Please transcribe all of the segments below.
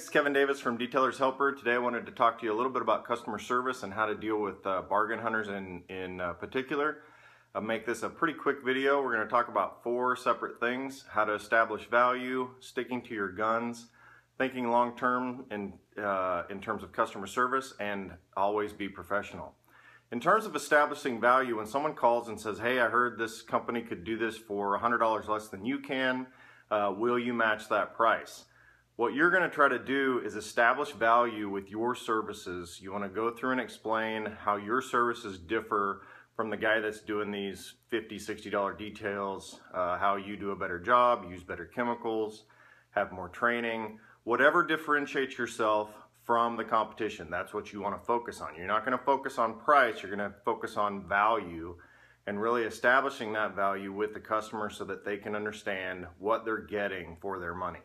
it's Kevin Davis from Detailer's Helper. Today I wanted to talk to you a little bit about customer service and how to deal with bargain hunters in particular. I'll make this a pretty quick video. We're going to talk about 4 separate things: how to establish value, sticking to your guns, thinking long term in terms of customer service, and always be professional. In terms of establishing value, when someone calls and says, hey, I heard this company could do this for $100 less than you can, will you match that price? What you're going to try to do is establish value with your services. You want to go through and explain how your services differ from the guy that's doing these $50, $60 details, how you do a better job, use better chemicals, have more training, whatever differentiates yourself from the competition. That's what you want to focus on. You're not going to focus on price, you're going to focus on value and really establishing that value with the customer so that they can understand what they're getting for their money.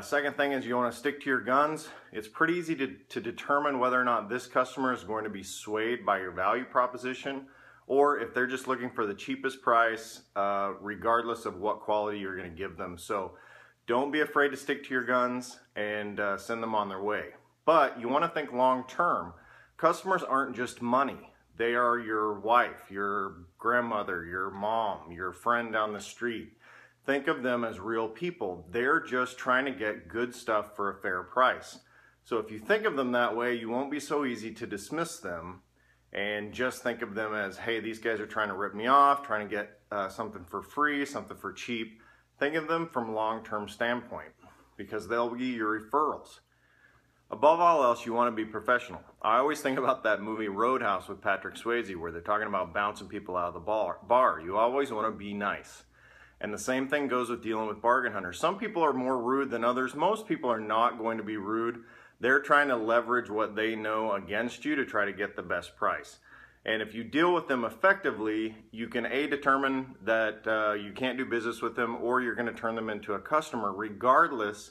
Second thing is you want to stick to your guns. It's pretty easy to determine whether or not this customer is going to be swayed by your value proposition, or if they're just looking for the cheapest price, regardless of what quality you're going to give them. So don't be afraid to stick to your guns and send them on their way. But you want to think long term. Customers aren't just money. They are your wife, your grandmother, your mom, your friend down the street. Think of them as real people. They're just trying to get good stuff for a fair price. So if you think of them that way, you won't be so easy to dismiss them and just think of them as, hey, these guys are trying to rip me off, trying to get something for free, something for cheap. Think of them from a long-term standpoint because they'll be your referrals. Above all else, you want to be professional. I always think about that movie Roadhouse with Patrick Swayze where they're talking about bouncing people out of the bar. You always want to be nice. And the same thing goes with dealing with bargain hunters. Some people are more rude than others. Most people are not going to be rude. They're trying to leverage what they know against you to try to get the best price. And if you deal with them effectively, you can determine that you can't do business with them, or you're going to turn them into a customer regardless.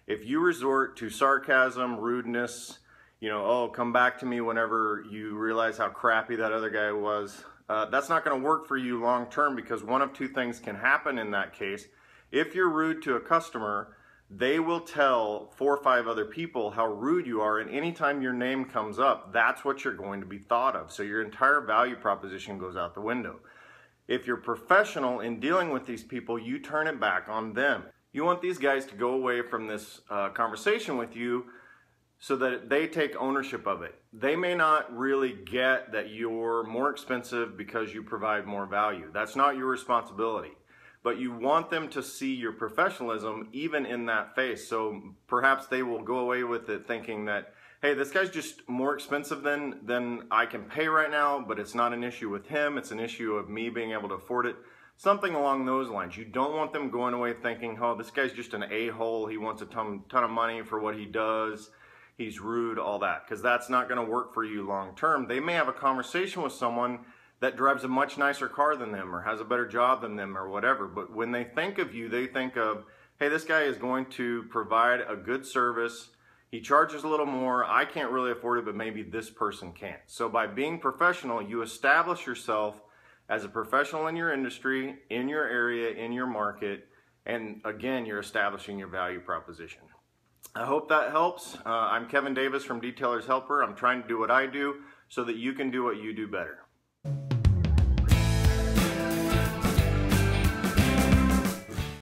If you resort to sarcasm, rudeness, oh, come back to me whenever you realize how crappy that other guy was, that's not going to work for you long term, because one of 2 things can happen in that case. If you're rude to a customer, they will tell 4 or 5 other people how rude you are, and anytime your name comes up, that's what you're going to be thought of. So your entire value proposition goes out the window. If you're professional in dealing with these people, you turn it back on them. You want these guys to go away from this conversation with you so that they take ownership of it. They may not really get that you're more expensive because you provide more value. That's not your responsibility. But you want them to see your professionalism even in that face. So perhaps they will go away with it thinking that, hey, this guy's just more expensive than I can pay right now, but it's not an issue with him. It's an issue of me being able to afford it. Something along those lines. You don't want them going away thinking, oh, this guy's just an a-hole. He wants a ton of money for what he does. He's rude, all that, because that's not going to work for you long term. They may have a conversation with someone that drives a much nicer car than them or has a better job than them or whatever, but when they think of you, they think of, hey, this guy is going to provide a good service. He charges a little more. I can't really afford it, but maybe this person can. So by being professional, you establish yourself as a professional in your industry, in your area, in your market, and again, you're establishing your value proposition. I hope that helps. I'm Kevin Davis from Detailer's Helper. I'm trying to do what I do so that you can do what you do better.